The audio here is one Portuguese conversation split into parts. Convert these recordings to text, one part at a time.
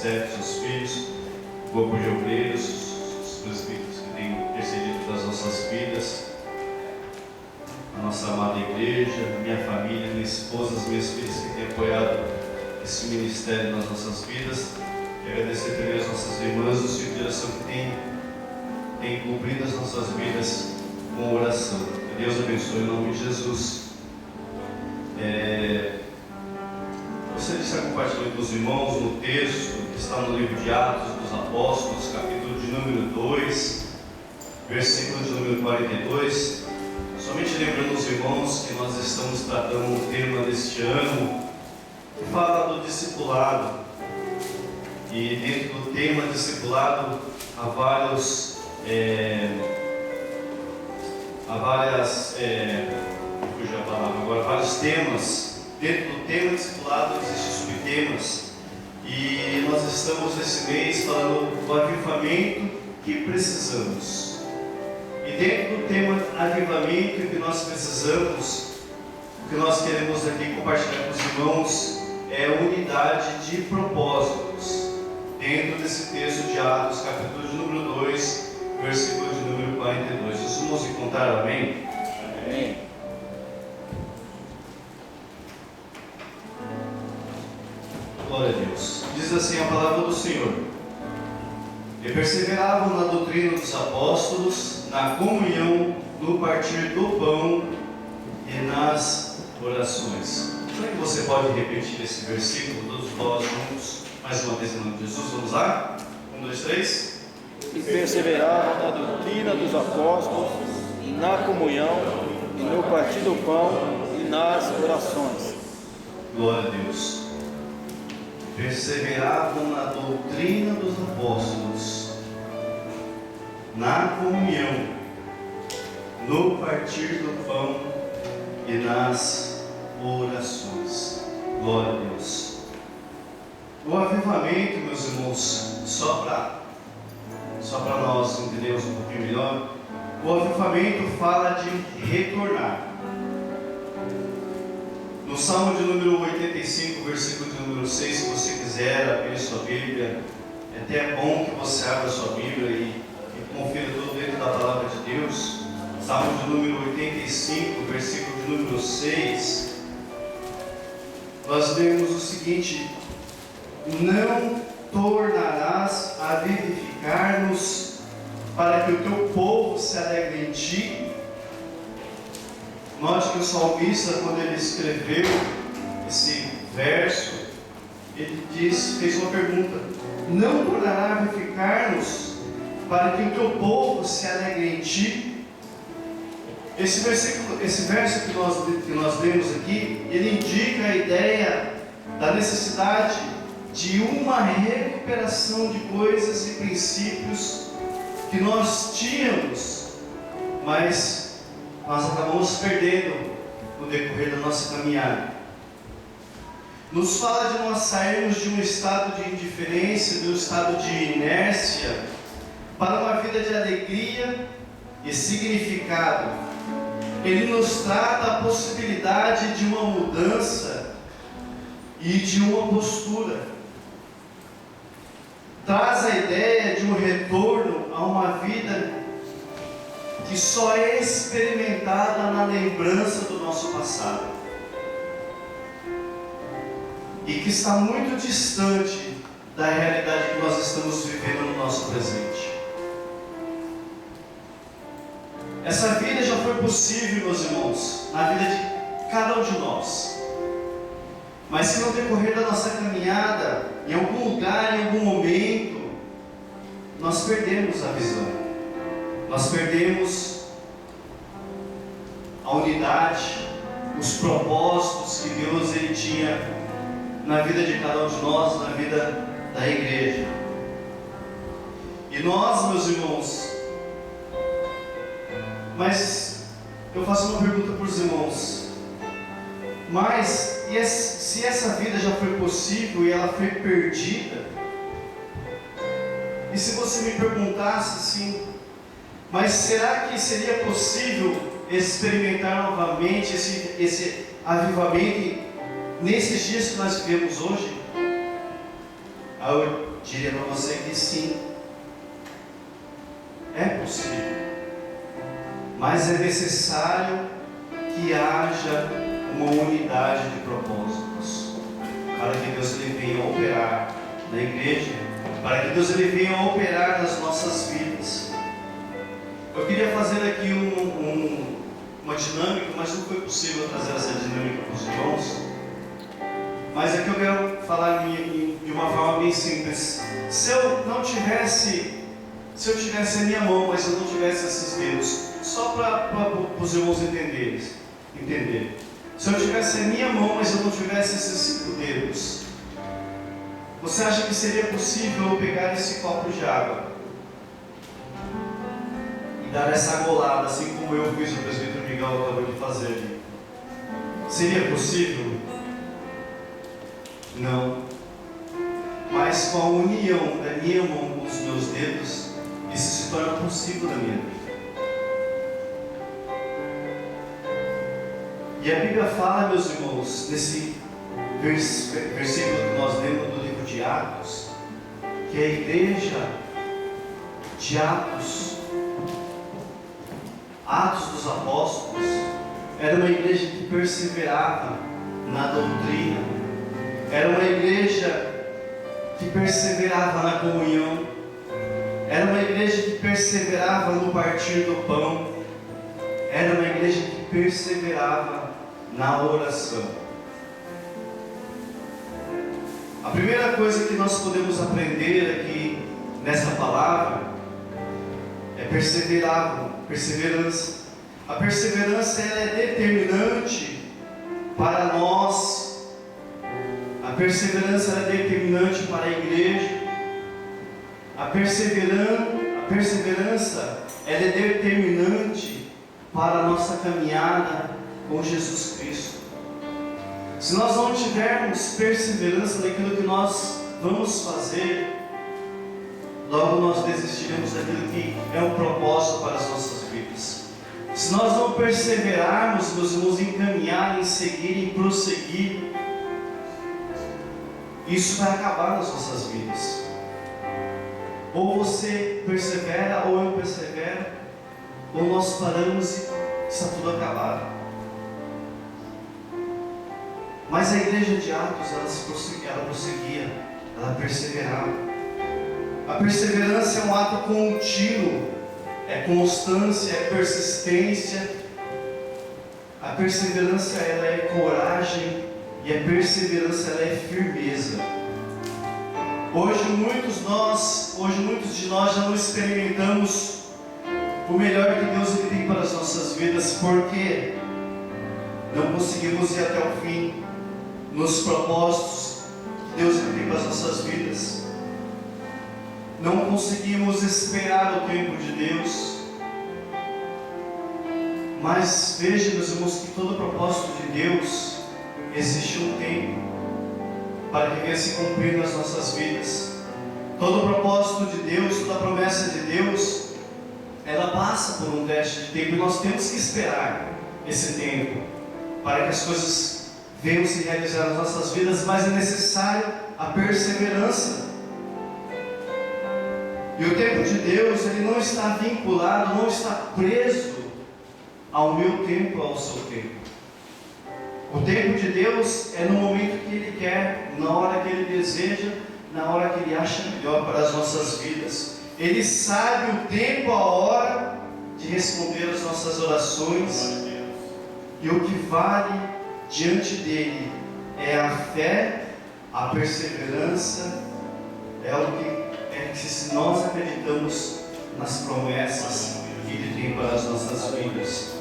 ministérios, os filhos, o corpo de obreiros, os presbíteros que têm intercedido das nossas vidas, a nossa amada igreja, minha família, minha esposa, as minhas filhas que têm apoiado esse ministério nas nossas vidas. E agradecer também as nossas irmãs do ciclo de oração que têm cumprido as nossas vidas com oração. Que Deus abençoe em nome de Jesus. Gostaria de estar compartilhando com os irmãos no texto que está no livro de Atos dos Apóstolos, capítulo de número 2, versículo de número 42. Somente lembrando os irmãos que nós estamos tratando um tema deste ano que fala do discipulado. E dentro do tema discipulado há vários temas. Dentro do tema discipulado existem subtemas. E nós estamos esse mês falando do avivamento que precisamos. E dentro do tema avivamento que nós precisamos, o que nós queremos aqui compartilhar com os irmãos é unidade de propósitos. Dentro desse texto de Atos, capítulo de número 2, versículo de número 42. Os irmãos encontraram, amém? Amém. Glória a Deus. Diz assim a palavra do Senhor: e perseveravam na doutrina dos apóstolos, na comunhão, no partir do pão e nas orações. Será que você pode repetir esse versículo, todos nós juntos, mais uma vez em nome de Jesus? Vamos lá? 1, 2, 3. E perseveravam na doutrina dos apóstolos, na comunhão, e no partir do pão e nas orações. Glória a Deus. Perseveravam na doutrina dos apóstolos, na comunhão, no partir do pão e nas orações. Glória a Deus. O avivamento, meus irmãos, só para nós entendermos um pouquinho melhor, o avivamento fala de retornar. No Salmo de número 85, versículo de número 6, se você quiser abrir sua Bíblia, é até bom que você abra sua Bíblia e confira tudo dentro da palavra de Deus. Salmo de número 85, versículo de número 6, nós lemos o seguinte: não tornarás a vivificar-nos, para que o teu povo se alegre em ti. Note que o salmista, quando ele escreveu esse verso, ele fez uma pergunta: não tornará a vivificar-nos, para que o teu povo se alegre em ti? Esse verso que nós lemos aqui, ele indica a ideia da necessidade de uma recuperação de coisas e princípios que nós tínhamos, mas nós acabamos perdendo no decorrer da nossa caminhada. Nos fala de nós sairmos de um estado de indiferença, de um estado de inércia, para uma vida de alegria e significado. Ele nos trata a possibilidade de uma mudança e de uma postura. Traz a ideia de um retorno a uma vida que só é experimentada na lembrança do nosso passado e que está muito distante da realidade que nós estamos vivendo no nosso presente. Essa vida já foi possível, meus irmãos, na vida de cada um de nós, mas se no decorrer da nossa caminhada, em algum lugar, em algum momento, nós perdemos a visão, nós perdemos a unidade, os propósitos que Deus ele tinha na vida de cada um de nós, na vida da igreja. E nós, meus irmãos, mas eu faço uma pergunta para os irmãos: mas se essa vida já foi possível e ela foi perdida, e se você me perguntasse assim, mas será que seria possível experimentar novamente esse avivamento nesses dias que nós vivemos hoje? Aí eu diria para você que sim, é possível, mas é necessário que haja uma unidade de propósitos, para que Deus ele venha operar na igreja, para que Deus ele venha operar nas nossas vidas. Eu queria fazer aqui uma dinâmica, mas não foi possível trazer essa dinâmica para os irmãos. Mas aqui eu quero falar de uma forma bem simples. Se eu tivesse a minha mão, mas eu não tivesse esses dedos, só para os irmãos entenderem. Se eu tivesse a minha mão, mas eu não tivesse esses 5 dedos, você acha que seria possível eu pegar esse copo de água e dar essa golada, assim como eu fiz, o presbítero Miguel acabou de fazer ali? Seria possível? Não. Mas com a união da minha mão com os meus dedos, isso se torna possível na minha vida. E a Bíblia fala, meus irmãos, nesse versículo que nós lemos do livro de Atos, que a igreja de Atos dos Apóstolos, era uma igreja que perseverava na doutrina, era uma igreja que perseverava na comunhão, era uma igreja que perseverava no partir do pão, era uma igreja que perseverava na oração. A primeira coisa que nós podemos aprender aqui nessa palavra é perseverança. A perseverança ela é determinante para nós. A perseverança ela é determinante para a igreja. A perseverança ela é determinante para a nossa caminhada com Jesus Cristo. Se nós não tivermos perseverança naquilo que nós vamos fazer, logo nós desistiremos daquilo que é um propósito para as nossas vidas. Se nós não perseverarmos, meus irmãos, em caminhar, em seguir, em prosseguir, isso vai acabar nas nossas vidas. Ou você persevera, ou eu persevero, ou nós paramos e está tudo acabado. Mas a igreja de Atos, ela prosseguia, ela perseverava. A perseverança é um ato contínuo, é constância, é persistência. A perseverança ela é coragem e a perseverança ela é firmeza. Hoje muitos de nós já não experimentamos o melhor que Deus tem para as nossas vidas, porque não conseguimos ir até o fim nos propósitos que Deus tem para as nossas vidas. Não conseguimos esperar o tempo de Deus. Mas veja, meus irmãos, que todo propósito de Deus existe um tempo para que venha se cumprir nas nossas vidas. Todo propósito de Deus, toda promessa de Deus, ela passa por um teste de tempo, e nós temos que esperar esse tempo para que as coisas venham se realizar nas nossas vidas, mas é necessário a perseverança. E o tempo de Deus, ele não está vinculado, não está preso ao meu tempo, ao seu tempo. O tempo de Deus é no momento que Ele quer, na hora que Ele deseja, na hora que Ele acha melhor para as nossas vidas. Ele sabe o tempo, a hora de responder as nossas orações. E o que vale diante dele é a fé, a perseverança, é o que se nós acreditamos nas promessas que Ele tem para as nossas vidas.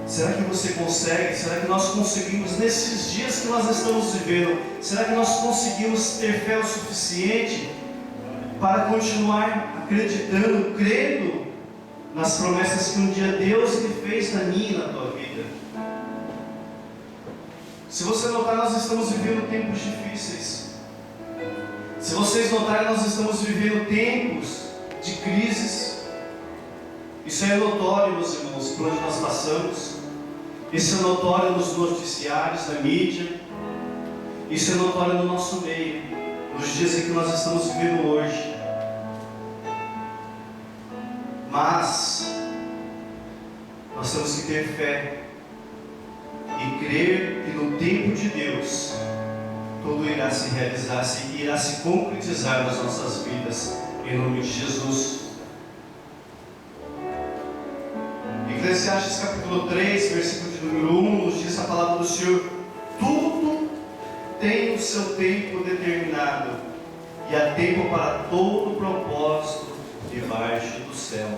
Será que você consegue? Será que nós conseguimos nesses dias que nós estamos vivendo? Será que nós conseguimos ter fé o suficiente para continuar acreditando, crendo nas promessas que um dia Deus lhe fez na minha e na tua vida? Se você notar, nós estamos vivendo tempos difíceis. Se vocês notarem, nós estamos vivendo tempos de crises. Isso é notório, meus irmãos, por onde nós passamos. Isso é notório nos noticiários, na mídia. Isso é notório no nosso meio, nos dias em que nós estamos vivendo hoje. Mas nós temos que ter fé e crer que no tempo de Deus tudo irá se realizar, irá se concretizar nas nossas vidas, em nome de Jesus. Eclesiastes capítulo 3, versículo de número 1, nos diz a palavra do Senhor: tudo tem o seu tempo determinado, e há tempo para todo propósito debaixo do céu.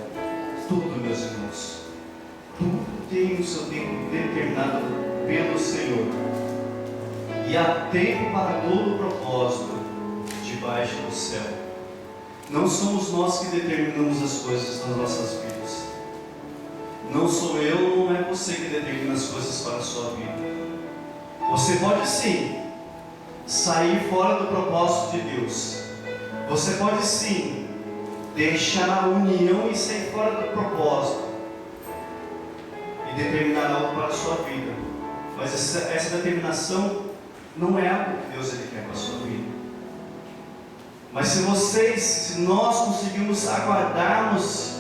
Tudo, meus irmãos, tudo tem o seu tempo determinado pelo Senhor, e há tempo para todo propósito debaixo do céu. Não somos nós que determinamos as coisas nas nossas vidas. Não sou eu, não é você que determina as coisas para a sua vida. Você pode sim sair fora do propósito de Deus. Você pode sim deixar a união e sair fora do propósito e determinar algo para a sua vida. Mas essa determinação não é algo que Deus quer para a sua vida. Mas se nós conseguirmos aguardarmos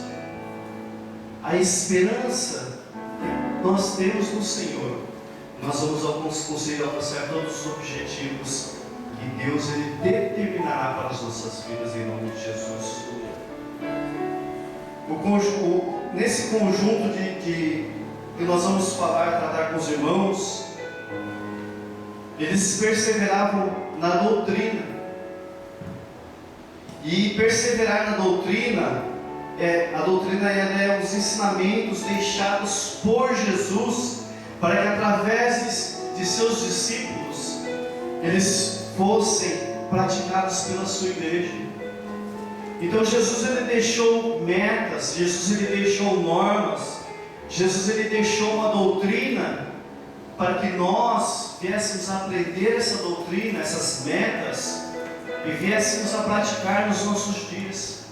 a esperança que nós temos no Senhor, nós vamos conseguir alcançar todos os objetivos que Deus determinará para as nossas vidas, em nome de Jesus. Nesse conjunto que nós vamos tratar com os irmãos, eles perseveravam na doutrina. E perseverar na doutrina, a doutrina é os ensinamentos deixados por Jesus, para que através de seus discípulos, eles fossem praticados pela sua igreja. Então Jesus ele deixou metas, Jesus ele deixou normas, Jesus ele deixou uma doutrina, para que nós viéssemos a aprender essa doutrina, essas metas, e viéssemos a praticar nos nossos dias,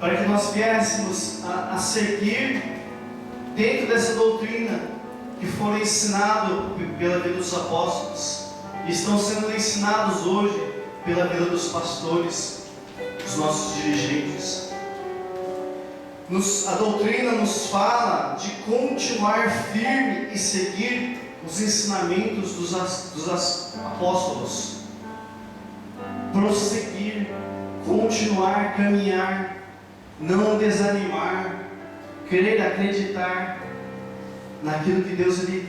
para que nós viéssemos a seguir dentro dessa doutrina que foi ensinado pela vida dos apóstolos, e estão sendo ensinados hoje pela vida dos pastores, dos nossos dirigentes. A doutrina nos fala de continuar firme e seguir os ensinamentos dos apóstolos, prosseguir, continuar, caminhar, não desanimar, crer, acreditar naquilo que Deus ele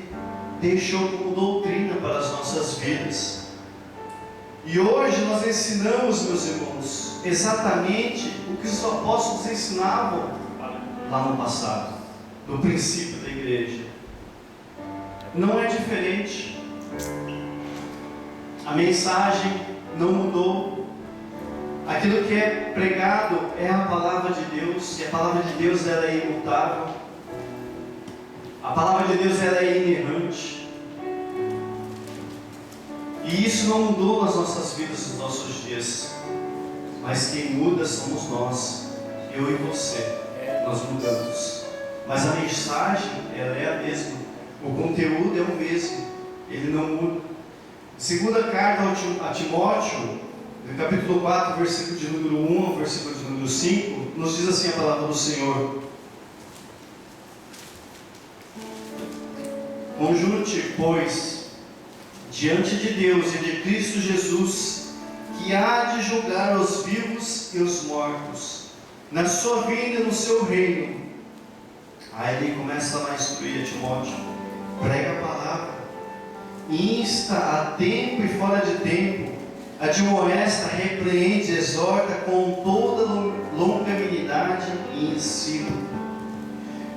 deixou como doutrina para as nossas vidas. E hoje nós ensinamos, meus irmãos, exatamente o que os apóstolos ensinavam lá no passado, no princípio da igreja. Não é diferente. A mensagem não mudou. Aquilo que é pregado é a palavra de Deus, e a palavra de Deus ela é imutável. A palavra de Deus ela é inerrante. E isso não mudou nas nossas vidas, nos nossos dias. Mas quem muda somos nós, eu e você. Nós mudamos. Mas a mensagem ela é a mesma. O conteúdo é o mesmo. Ele não muda. Segunda carta a Timóteo, no capítulo 4, versículo de número 1 ao versículo de número 5, nos diz assim a palavra do Senhor: conjure-te, pois, diante de Deus e de Cristo Jesus, que há de julgar os vivos e os mortos, na sua vinda e no seu reino. Aí ele começa a instruir a Timóteo: prega a palavra, insta a tempo e fora de tempo, admoesta, repreende, exorta com toda longanimidade e ensino.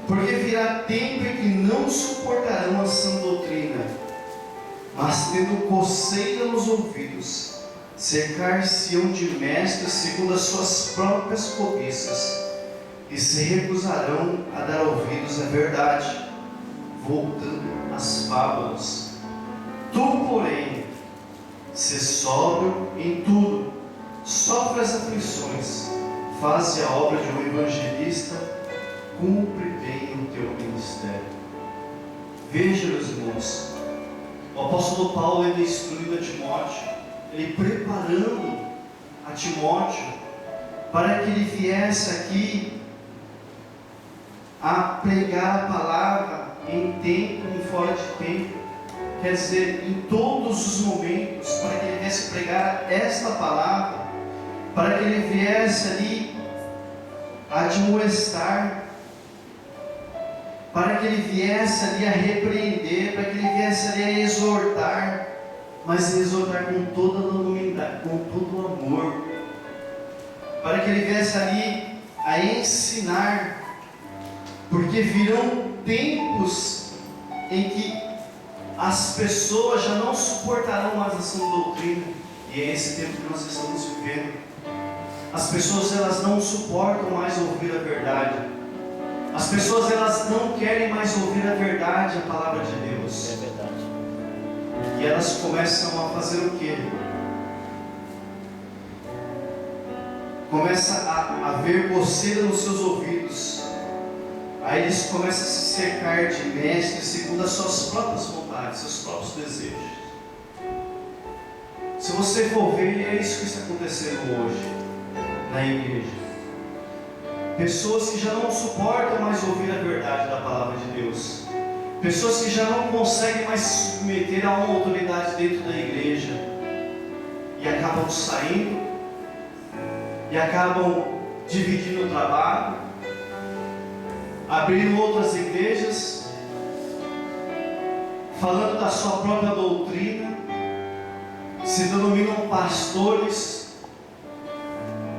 Porque virá tempo em que não suportarão a sã doutrina, mas tendo coceira nos ouvidos, cercar-se-ão de mestres segundo as suas próprias cobiças, e se recusarão a dar ouvidos à verdade, voltando às fábulas. Tu, porém, se sóbrio em tudo, sofre as aflições, faze a obra de um evangelista, cumpre bem o teu ministério. Veja, meus irmãos, o apóstolo Paulo, ele instruindo a Timóteo, ele preparando a Timóteo para que ele viesse aqui a pregar a palavra em tempo e fora de tempo, quer dizer, em todos os momentos, para que ele viesse pregar esta palavra, para que ele viesse ali a admoestar, para que ele viesse ali a repreender, para que ele viesse ali a exortar, mas exortar com toda a humildade, com todo o amor, para que ele viesse ali a ensinar, porque virão tempos em que as pessoas já não suportarão mais a sã doutrina, e é esse tempo que nós estamos vivendo. As pessoas, elas não suportam mais ouvir a verdade. As pessoas, elas não querem mais ouvir a verdade, a palavra de Deus. É verdade. E elas começam a fazer o quê? Começa a haver coceira nos seus ouvidos. Aí eles começam a se cercar de mestres segundo as suas próprias vontades, seus próprios desejos. Se você for ver, é isso que está acontecendo hoje na igreja. Pessoas que já não suportam mais ouvir a verdade da palavra de Deus. Pessoas que já não conseguem mais se submeter a uma autoridade dentro da igreja. E acabam saindo. E acabam dividindo o trabalho. Abrindo outras igrejas. Falando da sua própria doutrina. Se denominam pastores.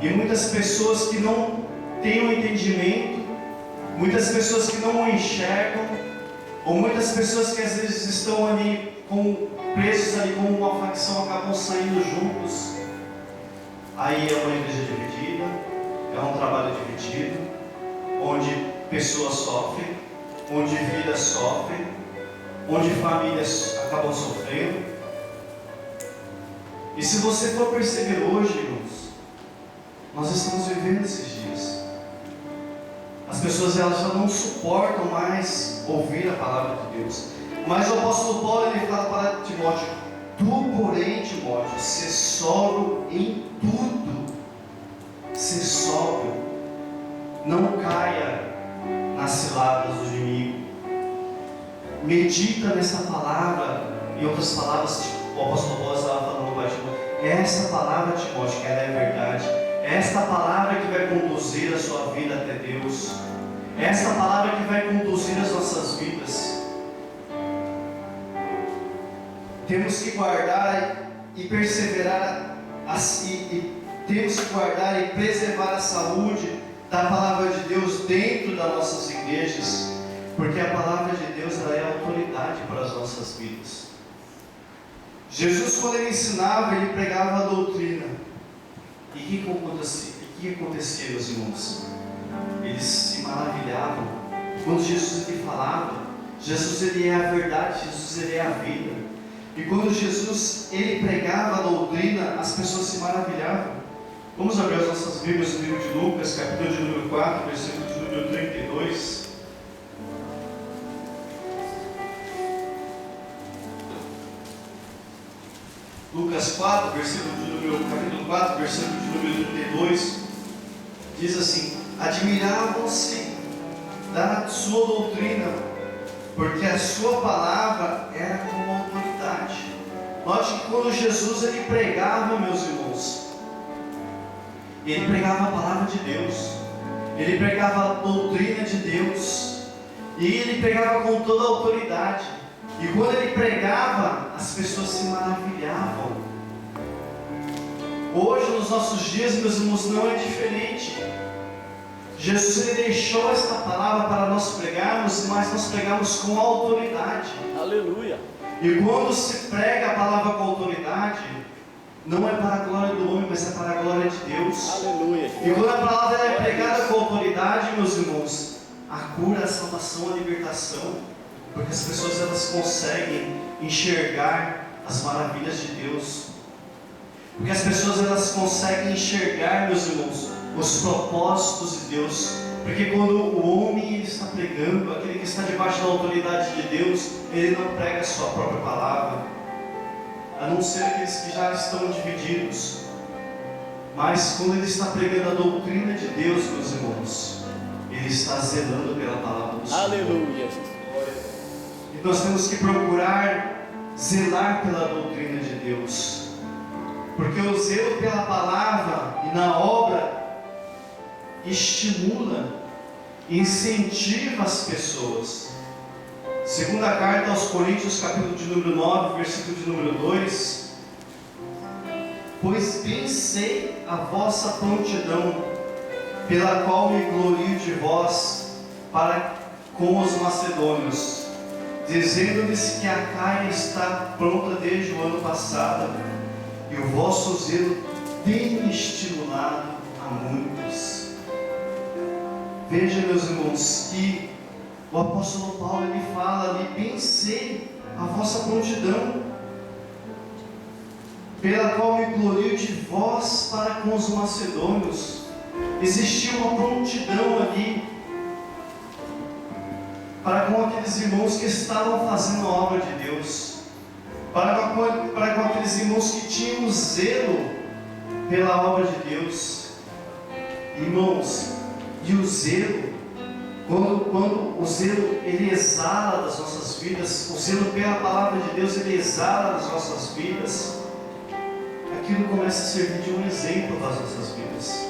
E muitas pessoas que não têm um entendimento, muitas pessoas que não o enxergam, ou muitas pessoas que às vezes estão ali presos ali como uma facção, acabam saindo juntos. Aí é uma igreja dividida, é um trabalho dividido, onde pessoas sofrem, onde vidas sofrem, onde famílias acabam sofrendo. E se você for perceber hoje, irmãos, nós estamos vivendo esses dias. As pessoas, elas já não suportam mais ouvir a palavra de Deus. Mas o apóstolo Paulo, ele fala para Timóteo: tu, porém, Timóteo, ser sóbrio em tudo. Ser sóbrio. Não caia nas ciladas do inimigo. Medita nessa palavra. Em outras palavras, o apóstolo Paulo estava falando para Timóteo: essa palavra, Timóteo, que ela é verdade. Esta palavra que vai conduzir a sua vida até Deus. Esta palavra que vai conduzir as nossas vidas. Temos que guardar e perseverar, temos que guardar e preservar a saúde da palavra de Deus dentro das nossas igrejas, porque a palavra de Deus, ela é autoridade para as nossas vidas. Jesus, quando ele ensinava, ele pregava a doutrina. E o que acontecia, meus irmãos? Eles se maravilhavam quando Jesus ele falava. Jesus, ele é a verdade, Jesus, ele é a vida. E quando Jesus ele pregava a doutrina, as pessoas se maravilhavam. Vamos abrir as nossas Bíblias no livro de Lucas, capítulo de número 4, versículo de número 32. Lucas 4, capítulo 4, versículo de número 32, diz assim: admiravam-se da sua doutrina, porque a sua palavra era como autoridade. Note que quando Jesus ele pregava, meus irmãos, ele pregava a palavra de Deus, ele pregava a doutrina de Deus, e ele pregava com toda a autoridade. E quando ele pregava, as pessoas se maravilhavam. Hoje, nos nossos dias, meus irmãos, não é diferente. Jesus ele deixou esta palavra para nós pregarmos, mas nós pregamos com autoridade. Aleluia. E quando se prega a palavra com autoridade, não é para a glória do homem, mas é para a glória de Deus. Aleluia. E quando a palavra é pregada com autoridade, meus irmãos, a cura, a salvação, a libertação. Porque as pessoas, elas conseguem enxergar as maravilhas de Deus. Porque as pessoas, elas conseguem enxergar, meus irmãos, os propósitos de Deus Porque quando o homem está pregando, aquele que está debaixo da autoridade de Deus, ele não prega a sua própria palavra, a não ser aqueles que já estão divididos. Mas quando ele está pregando a doutrina de Deus, meus irmãos, ele está zelando pela palavra do Senhor. Aleluia. E nós temos que procurar zelar pela doutrina de Deus, porque o zelo pela palavra e na obra estimula, incentiva as pessoas. Segunda carta aos Coríntios, capítulo de número 9, versículo de número 2: pois bem sei a vossa prontidão, pela qual me glorio de vós para com os macedônios, dizendo-lhes que a Caia está pronta desde o ano passado, e o vosso zelo tem estimulado a muitos. Veja, meus irmãos, que o apóstolo Paulo ele fala ali: bem sei a vossa prontidão, pela qual me glorio de vós para com os macedônios. Existia uma prontidão ali para com aqueles irmãos que estavam fazendo a obra de Deus, para com aqueles irmãos que tinham zelo pela obra de Deus. Irmãos, e o zelo, quando o zelo ele exala das nossas vidas, o zelo pela palavra de Deus ele exala das nossas vidas, aquilo começa a servir de um exemplo para as nossas vidas,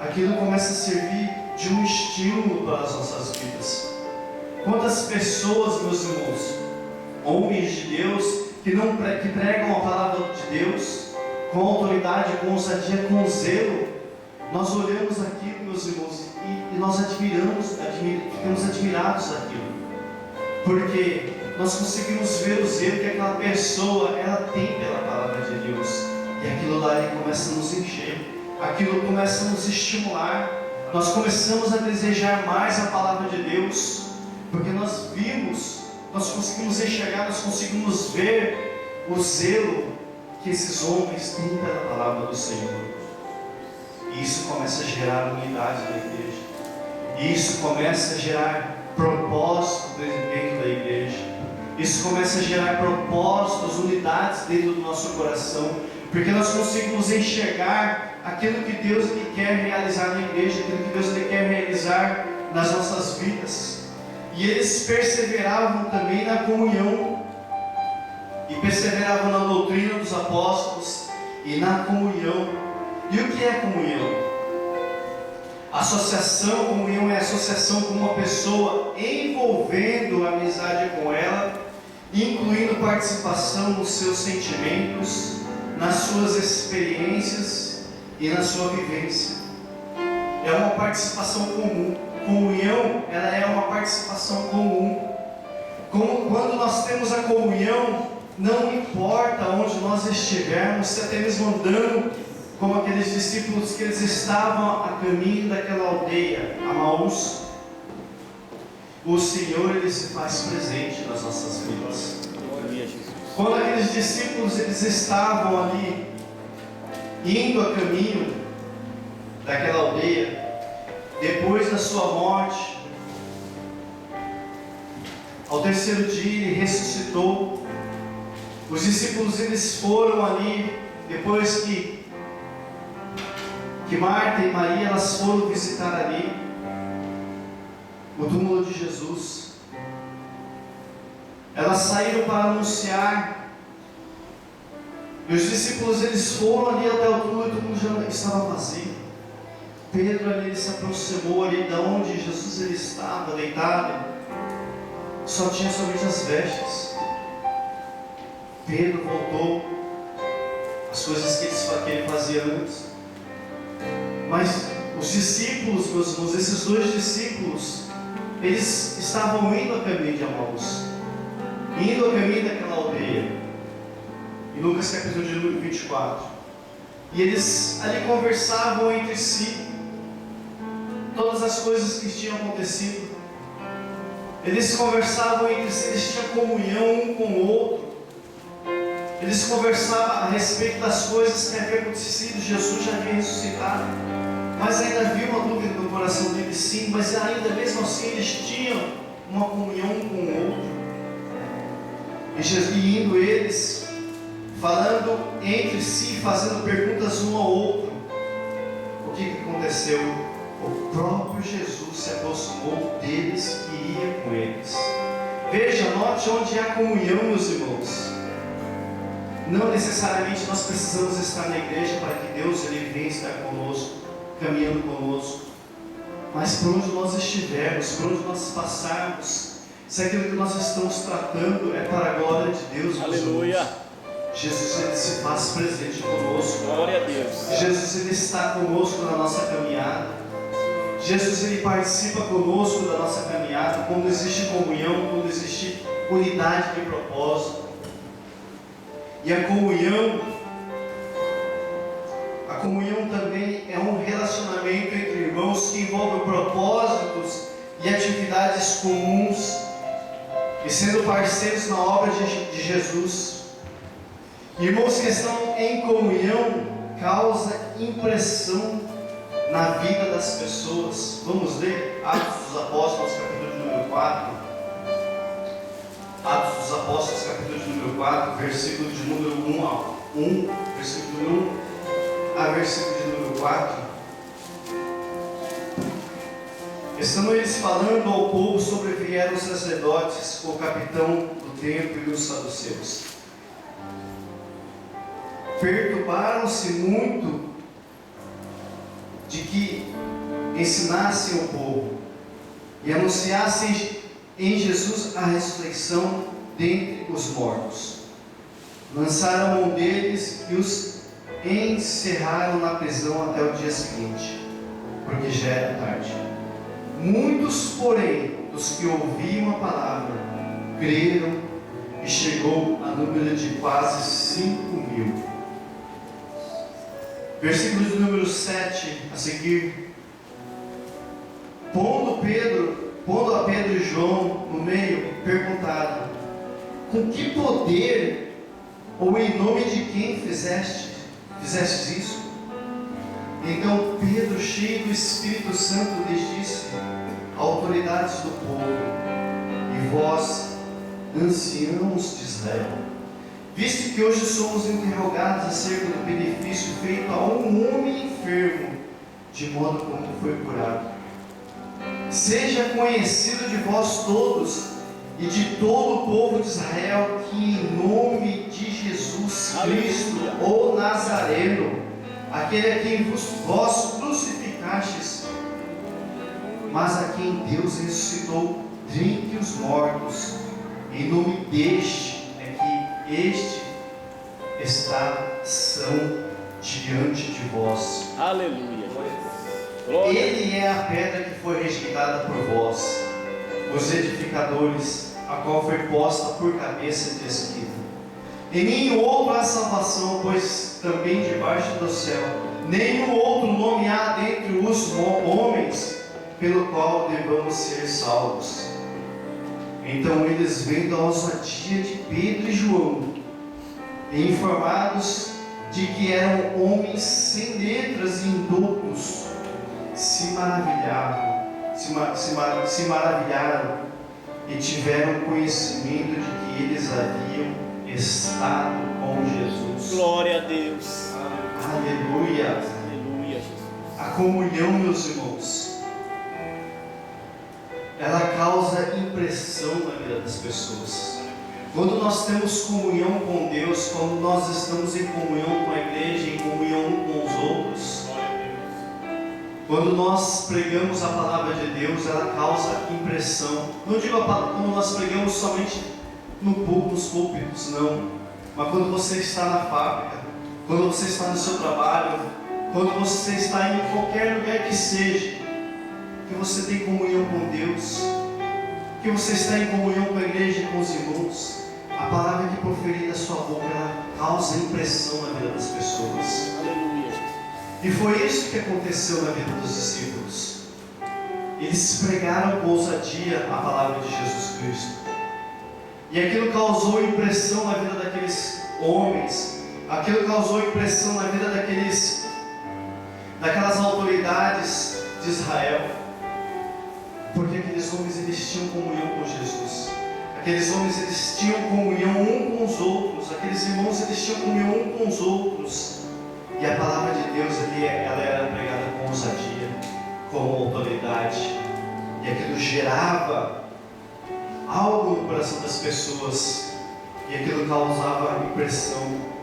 aquilo começa a servir de um estímulo para as nossas vidas. Quantas pessoas, meus irmãos, homens de Deus, que pregam a palavra de Deus com autoridade, com ousadia, com zelo, nós olhamos aquilo, meus irmãos, e nós ficamos admirados daquilo, porque nós conseguimos ver o zelo que aquela pessoa ela tem pela palavra de Deus, e aquilo lá ele começa a nos encher, aquilo começa a nos estimular, nós começamos a desejar mais a palavra de Deus, porque nós vimos, nós conseguimos enxergar, nós conseguimos ver o zelo que esses homens têm pela palavra do Senhor. E isso começa a gerar unidade na igreja. E isso começa a gerar propósito dentro da igreja. Isso começa a gerar propósitos, unidades dentro do nosso coração. Porque nós conseguimos enxergar aquilo que Deus ele quer realizar na igreja, aquilo que Deus ele quer realizar nas nossas vidas. E eles perseveravam também na comunhão. E perseveravam na doutrina dos apóstolos e na comunhão. E o que é comunhão? Associação, comunhão é associação com uma pessoa, envolvendo amizade com ela, incluindo participação nos seus sentimentos, nas suas experiências e na sua vivência. É uma participação comum. Comunhão, ela é uma participação comum. Quando nós temos a comunhão, não importa onde nós estivermos, se até mesmo andando como aqueles discípulos que eles estavam a caminho daquela aldeia, Amaús, o Senhor ele se faz presente nas nossas vidas. Quando aqueles discípulos eles estavam ali indo a caminho daquela aldeia, depois da sua morte, ao terceiro dia ele ressuscitou. Os discípulos eles foram ali, depois que Marta e Maria elas foram visitar ali o túmulo de Jesus. Elas saíram para anunciar, e os discípulos eles foram ali até o túmulo, e o túmulo já estava vazio. Pedro ali ele se aproximou ali de onde Jesus ele estava deitado, só tinha somente as vestes. Pedro voltou às coisas que ele fazia antes. Mas os discípulos, meus irmãos, esses dois discípulos, eles estavam indo a caminho de Amaús, indo a caminho daquela aldeia, em Lucas capítulo de número 24. E eles ali conversavam entre si todas as coisas que tinham acontecido. Eles conversavam entre si, eles tinham comunhão um com o outro. Eles conversavam a respeito das coisas que haviam acontecido. Jesus já havia ressuscitado. Mas ainda havia uma dúvida no coração deles, sim, mas ainda mesmo assim eles tinham uma comunhão um com o outro. E indo eles, falando entre si, fazendo perguntas um ao outro. O que aconteceu? O próprio Jesus se aproximou deles e ia com eles. Veja, note onde há comunhão, meus irmãos. Não necessariamente nós precisamos estar na igreja para que Deus ele venha estar conosco, caminhando conosco. Mas por onde nós estivermos, por onde nós passarmos, se aquilo que nós estamos tratando é para a glória de Deus, Aleluia. Jesus ele se faz presente conosco. Glória a Deus. Jesus ele está conosco na nossa caminhada. Jesus ele participa conosco da nossa caminhada quando existe comunhão, quando existe unidade de propósito. E a comunhão também é um relacionamento entre irmãos que envolve propósitos e atividades comuns, e sendo parceiros na obra de Jesus. Irmãos que estão em comunhão causa impressão na vida das pessoas. Vamos ler Atos dos Apóstolos, capítulo de número 4. Atos dos Apóstolos, capítulo de número 4, versículo de número 1 versículo 1 a versículo de número 4. Estão eles falando ao povo, sobrevieram os sacerdotes, o capitão do templo e os saduceus. Perturbaram-se muito de que ensinassem o povo e anunciassem em Jesus a ressurreição dentre os mortos. Lançaram a mão deles e os encerraram na prisão até o dia seguinte, porque já era tarde. Muitos, porém, dos que ouviam a palavra, creram, e chegou a número de quase 5.000. Versículo de número 7 a seguir. Pondo a Pedro e João no meio, perguntaram: com que poder ou em nome de quem fizestes isso? Então Pedro, cheio do Espírito Santo, lhes disse: autoridades do povo, e vós, anciãos de Israel, visto que hoje somos interrogados acerca do benefício feito a um homem enfermo, de modo como foi curado, seja conhecido de vós todos e de todo o povo de Israel que em nome de Jesus Cristo, o Nazareno, aquele a quem vós crucificastes, mas a quem Deus ressuscitou dentre os mortos, em nome deste é que este está são diante de vós. Aleluia. Ele é a pedra que foi rejeitada por vós, os edificadores, a qual foi posta por cabeça de esquina. Em nenhum outro há salvação, pois também debaixo do céu nenhum outro nome há dentre os homens pelo qual devamos ser salvos. Então eles, vendo a ousadia de Pedro e João, e informados de que eram homens sem letras e indoutos, se maravilharam e tiveram conhecimento de que eles haviam estado com Jesus. Glória a Deus. Aleluia. Aleluia, Jesus. A comunhão, meus irmãos, ela causa impressão na vida das pessoas. Quando nós temos comunhão com Deus, quando nós estamos em comunhão com a igreja, em comunhão com os outros, quando nós pregamos a palavra de Deus, ela causa impressão. Não digo quando nós pregamos somente nos púlpitos, não. Mas quando você está na fábrica, quando você está no seu trabalho, quando você está em qualquer lugar que seja, que você tem comunhão com Deus, que você está em comunhão com a igreja e com os irmãos, a palavra que proferida da sua boca, ela causa impressão na vida das pessoas. Aleluia. E foi isso que aconteceu na vida dos discípulos. Eles pregaram com ousadia a palavra de Jesus Cristo, e aquilo causou impressão na vida daqueles homens, aquilo causou impressão na vida daquelas autoridades de Israel, porque aqueles homens eles tinham comunhão com Jesus, aqueles homens eles tinham comunhão um com os outros, aqueles irmãos eles tinham comunhão um com os outros, e a palavra de Deus ela era pregada com ousadia, com autoridade, e aquilo gerava algo no coração das pessoas, e aquilo causava impressão.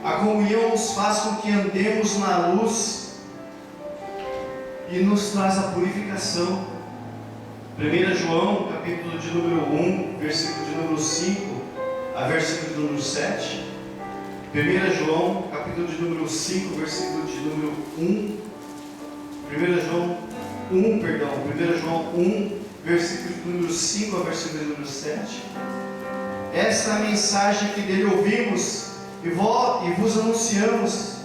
A comunhão nos faz com que andemos na luz e nos traz a purificação. 1 João, capítulo de número 1, versículo de número 5 a versículo de número 7. 1 João, capítulo de número 5, versículo de número 1. 1 João 1, versículo de número 5 a versículo de número 7. Esta é a mensagem que dele ouvimos e vos anunciamos,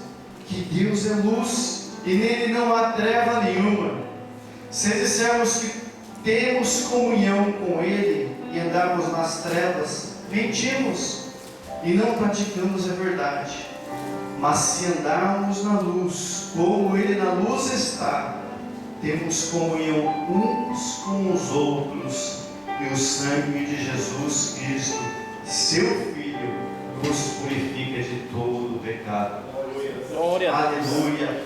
que Deus é luz e nele não há treva nenhuma. Se dissermos que temos comunhão com ele e andarmos nas trevas, mentimos e não praticamos a verdade. Mas se andarmos na luz, como ele na luz está, temos comunhão uns com os outros, e o sangue de Jesus Cristo, seu Filho, nos purifica de todo o pecado. Glória a Deus. Aleluia.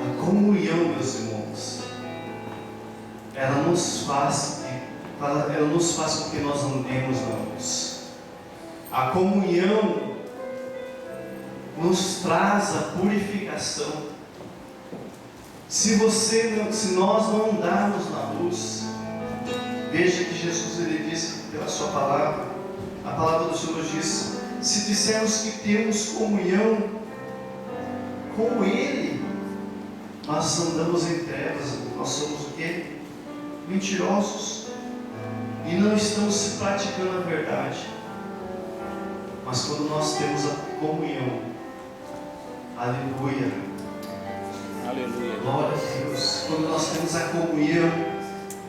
A comunhão, meus irmãos, ela nos faz com que nós andemos na luz. A comunhão nos traz a purificação. Se nós não andarmos na luz, veja que Jesus ele disse pela sua palavra, a palavra do Senhor diz: se dissermos que temos comunhão com Ele, nós andamos em trevas, nós somos o quê? Mentirosos, e não estamos praticando a verdade. Mas quando nós temos a comunhão, aleluia, Aleluia. glória a Deus, quando nós temos a comunhão,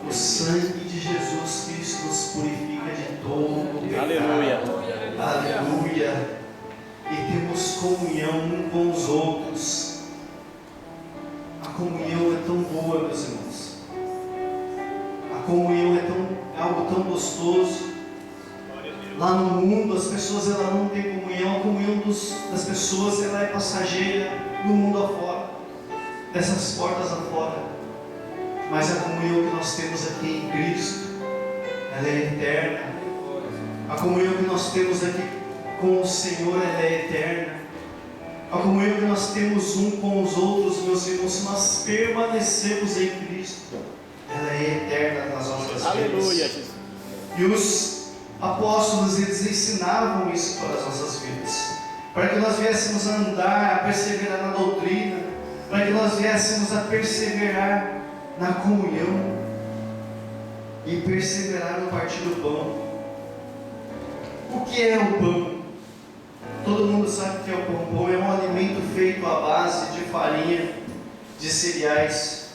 o sangue de Jesus Cristo nos purifica de todo o pecado. Aleluia. Aleluia. E temos comunhão um com os outros. A comunhão é tão boa, meus irmãos. A comunhão é algo tão gostoso. Lá no mundo as pessoas não têm comunhão. A comunhão das pessoas ela é passageira no mundo afora, dessas portas afora. Mas a comunhão que nós temos aqui em Cristo, ela é eterna. A comunhão que nós temos aqui com o Senhor, ela é eterna. A comunhão que nós temos um com os outros, meus irmãos, se nós permanecemos em Cristo, ela é eterna nas nossas vidas. Aleluia. E os apóstolos, eles ensinavam isso para as nossas vidas, para que nós viéssemos a andar, a perseverar na doutrina, para que nós viéssemos a perseverar na comunhão e perseverar no partir do pão. O que é o pão? Todo mundo sabe o que é o pão. O pão é um alimento feito à base de farinha, de cereais.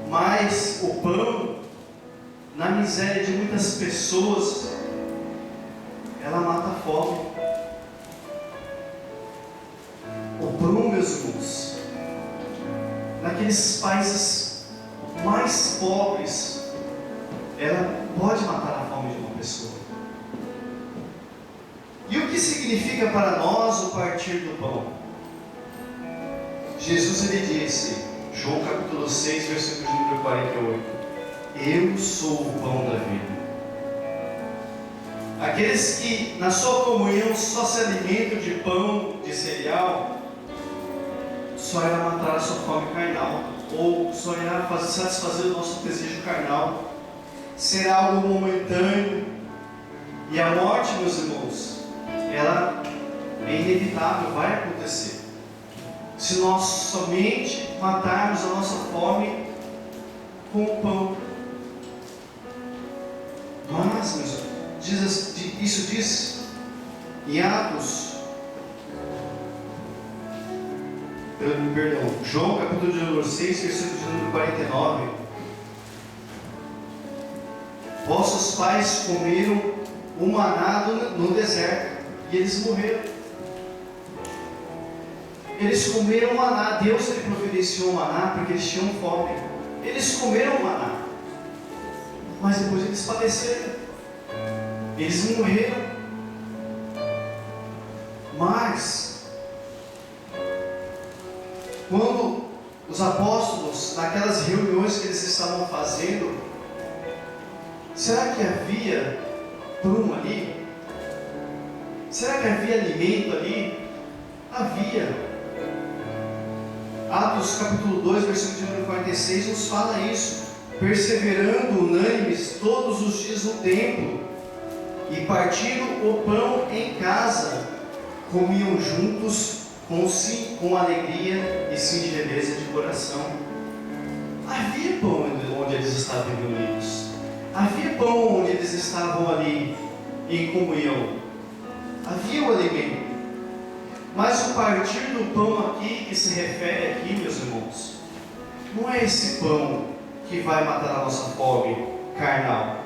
Mas o pão, na miséria de muitas pessoas, ela mata a fome. O pão, meus irmãos, naqueles países mais pobres, ela pode matar a fome de uma pessoa. E o que significa para nós o partir do pão? Jesus ele disse, João capítulo 6, versículo número 48, eu sou o pão da vida. Aqueles que na sua comunhão só se alimentam de pão, de cereal, só irá matar a sua fome carnal, ou só irá satisfazer o nosso desejo carnal. Será algo momentâneo. E a morte, meus irmãos, ela é inevitável, vai acontecer. Se nós somente matarmos a nossa fome com o pão. Mas, meus irmãos, isso diz em Atos, João capítulo de número 6, versículo de número 49. Vossos pais comeram o maná no deserto e eles morreram. eles comeram maná. Deus ele providenciou maná porque eles tinham fome. Eles comeram maná, mas depois eles padeceram, eles morreram. Mas quando os apóstolos, naquelas reuniões que eles estavam fazendo, será que havia prumo ali? Será que havia alimento ali? Havia. Atos capítulo 2, versículo de número 46 nos fala isso: perseverando unânimes todos os dias no templo, e partindo o pão em casa, comiam juntos com alegria e singeleza de coração. Havia pão onde eles estavam reunidos, havia pão onde eles estavam ali em comunhão, havia o alimento. Mas o partir do pão aqui, que se refere aqui, meus irmãos, não é esse pão que vai matar a nossa fome carnal.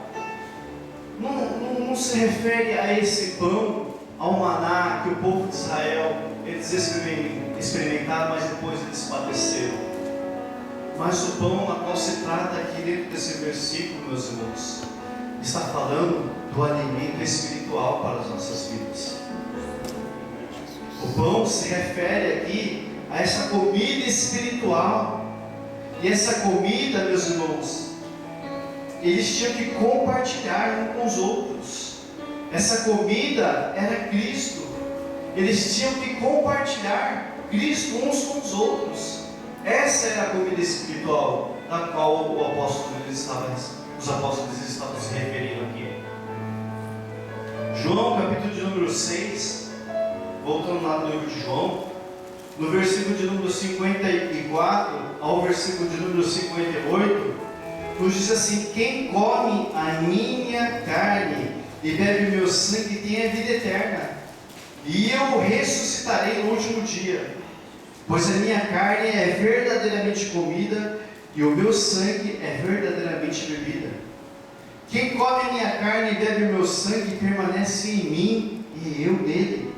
Não se refere a esse pão, ao maná que o povo de Israel, eles experimentaram, mas depois eles padeceram. Mas o pão a qual se trata aqui dentro desse versículo, meus irmãos, está falando do alimento espiritual para as nossas vidas. O pão se refere aqui a essa comida espiritual. E essa comida, meus irmãos, eles tinham que compartilhar uns com os outros. Essa comida era Cristo. Eles tinham que compartilhar Cristo uns com os outros. Essa era a comida espiritual da qual os apóstolos estavam se referindo aqui. João, capítulo de número 6, voltando lá no livro de João, no versículo de número 54 ao versículo de número 58, nos diz assim: quem come a minha carne e bebe o meu sangue tem a vida eterna, e eu ressuscitarei no último dia. Pois a minha carne é verdadeiramente comida e o meu sangue é verdadeiramente bebida. Quem come a minha carne e bebe o meu sangue permanece em mim e eu nele.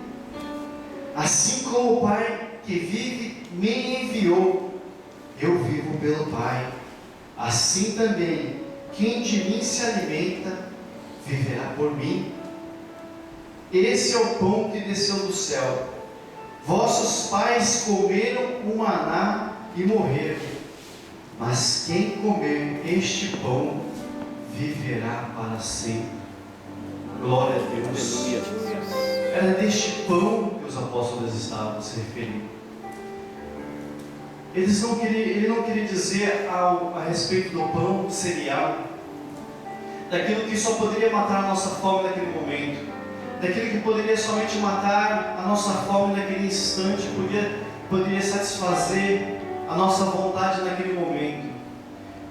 Assim como o Pai que vive me enviou, eu vivo pelo Pai. Assim também, quem de mim se alimenta, viverá por mim. Esse é o pão que desceu do céu. Vossos pais comeram o maná e morreram. Mas quem comer este pão, viverá para sempre. Glória a Deus. Era deste pão que os apóstolos estavam se referindo. Ele não queria dizer a respeito do pão cereal, daquilo que só poderia matar a nossa fome naquele momento, daquilo que poderia somente matar a nossa fome naquele instante, poderia satisfazer a nossa vontade naquele momento.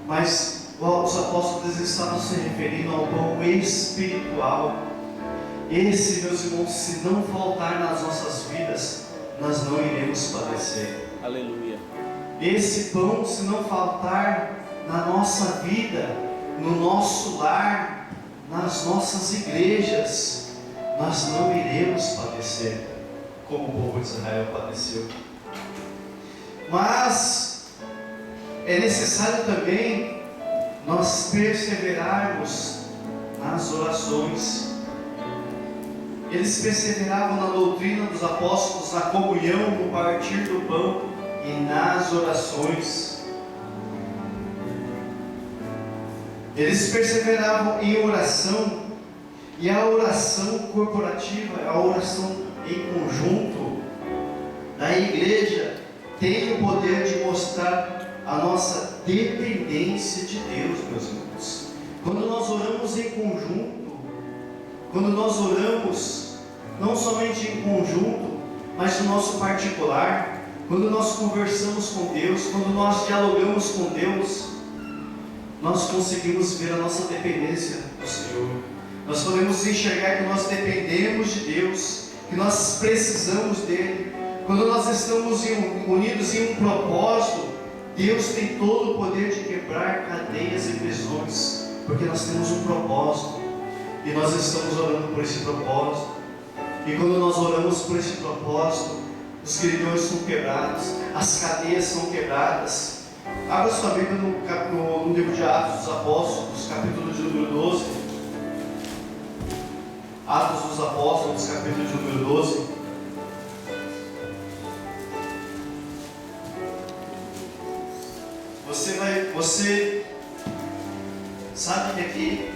Mas os apóstolos estavam se referindo ao pão espiritual. Esse, meus irmãos, se não faltar nas nossas vidas, nós não iremos padecer. Aleluia. Esse pão, se não faltar na nossa vida, no nosso lar, nas nossas igrejas, nós não iremos padecer como o povo de Israel padeceu. Mas é necessário também nós perseverarmos nas orações. Eles perseveravam na doutrina dos apóstolos, na comunhão, no partir do pão e nas orações. Eles perseveravam em oração, e a oração corporativa, a oração em conjunto da igreja, tem o poder de mostrar a nossa dependência de Deus, meus irmãos. Quando nós oramos em conjunto, quando nós oramos não somente em conjunto, mas no nosso particular, quando nós conversamos com Deus, quando nós dialogamos com Deus, nós conseguimos ver a nossa dependência do Senhor. Nós podemos enxergar que nós dependemos de Deus, que nós precisamos dEle. Quando nós estamos unidos em um propósito, Deus tem todo o poder de quebrar cadeias e prisões, porque nós temos um propósito, e nós estamos orando por esse propósito. E quando nós oramos por esse propósito, os grilhões são quebrados, as cadeias são quebradas. Abra sua Bíblia no livro de Atos dos Apóstolos, capítulo de número 12. Atos dos Apóstolos, capítulo de número 12. Você sabe que aqui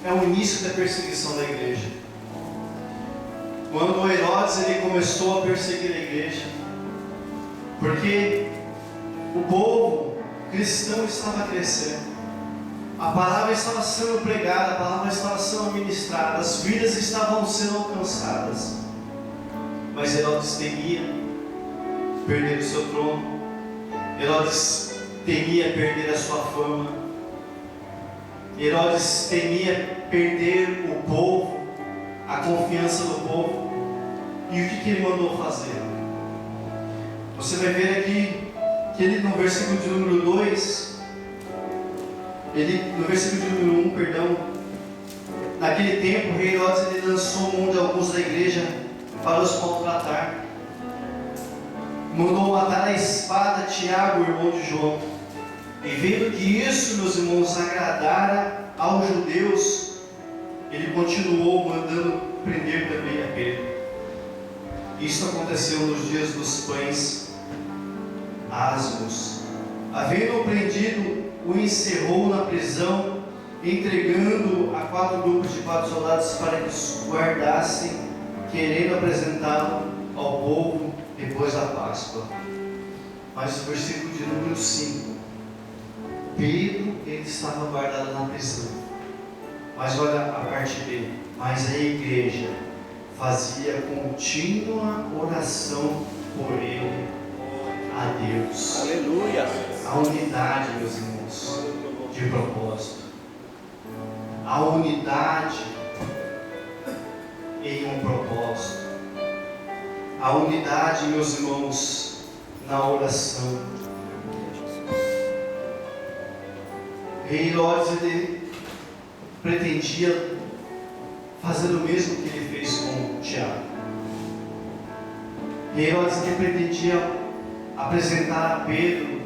é o início da perseguição da igreja. Quando Herodes ele começou a perseguir a igreja, porque o povo cristão estava crescendo, a palavra estava sendo pregada, a palavra estava sendo ministrada, as vidas estavam sendo alcançadas, mas Herodes temia perder o seu trono, Herodes temia perder a sua fama, Herodes temia perder o povo, a confiança do povo. E o que ele mandou fazer? Você vai ver aqui que ele, no versículo de número 2, no versículo de número 1, perdão, naquele tempo o rei Herodes ele lançou mão de alguns da igreja para os maltratar. Mandou matar a espada Tiago, irmão de João. E vendo que isso, meus irmãos, agradara aos judeus, ele continuou mandando prender também a Pedro. Isso aconteceu nos dias dos pães ázimos. Havendo-o prendido, o encerrou na prisão, entregando a 4 grupos de 4 soldados para que os guardassem, querendo apresentá-lo ao povo depois da Páscoa. Mas o versículo de número 5, Pedro ele estava guardado na prisão. Mas olha a parte B. Mas a igreja fazia contínua oração por ele a Deus. Aleluia. A unidade, meus irmãos, de propósito. A unidade em um propósito. A unidade, meus irmãos, na oração. Rei Herodes ele pretendia fazer o mesmo que ele fez com Tiago. Herodes ele pretendia apresentar a Pedro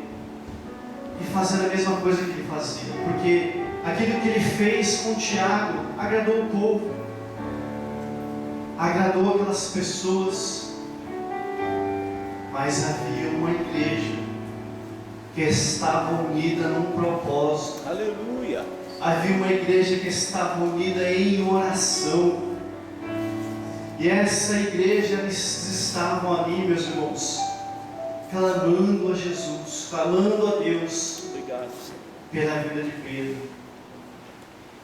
e fazer a mesma coisa que ele fazia, porque aquilo que ele fez com Tiago agradou o povo, agradou aquelas pessoas, mas havia uma igreja que estava unida num propósito. Aleluia. Havia uma igreja que estava unida em oração. E essa igreja, eles estavam ali, meus irmãos, clamando a Jesus, clamando a Deus. Obrigado, pela vida de Pedro.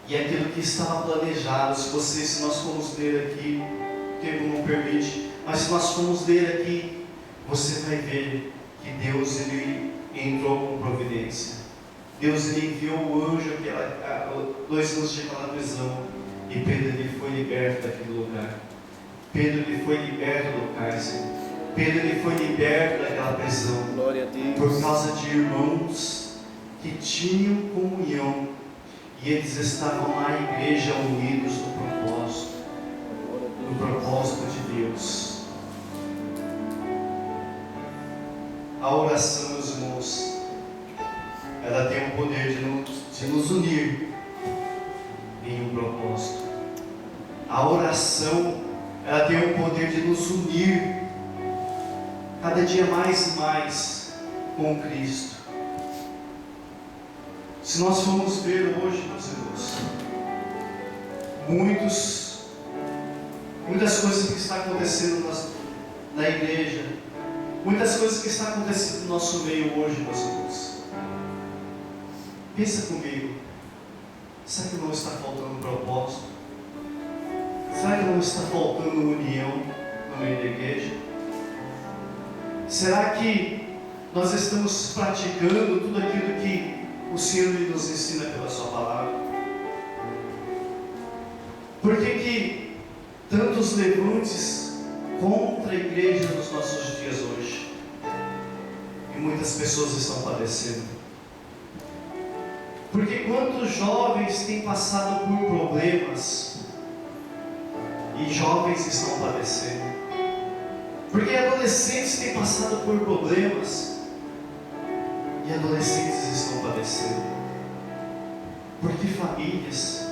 E aquilo que estava planejado, se nós formos ler aqui, o tempo não permite, mas se nós formos ler aqui, você vai ver que Deus ele entrou com providência. Deus ele enviou o anjo 2 anos de aquela prisão, e Pedro ele foi liberto daquele lugar. Pedro ele foi liberto do cárcere. Pedro ele foi liberto daquela prisão. Glória a Deus. Por causa de irmãos que tinham comunhão, e eles estavam na igreja unidos no propósito de Deus. A oração, meus irmãos, ela tem o poder de nos unir em um propósito. A oração, ela tem o poder de nos unir cada dia mais e mais com Cristo. Se nós formos ver hoje, meus irmãos, muitas coisas que estão acontecendo na igreja, muitas coisas que estão acontecendo no nosso meio hoje, meus irmãos. Pensa comigo, será que não está faltando propósito? Será que não está faltando união no meio da igreja? Será que nós estamos praticando tudo aquilo que o Senhor nos ensina pela sua palavra? Por que tantos levantes contra a igreja nos nossos dias hoje? E muitas pessoas estão padecendo. Porque quantos jovens têm passado por problemas e jovens estão padecendo? Porque adolescentes têm passado por problemas e adolescentes estão padecendo. Porque famílias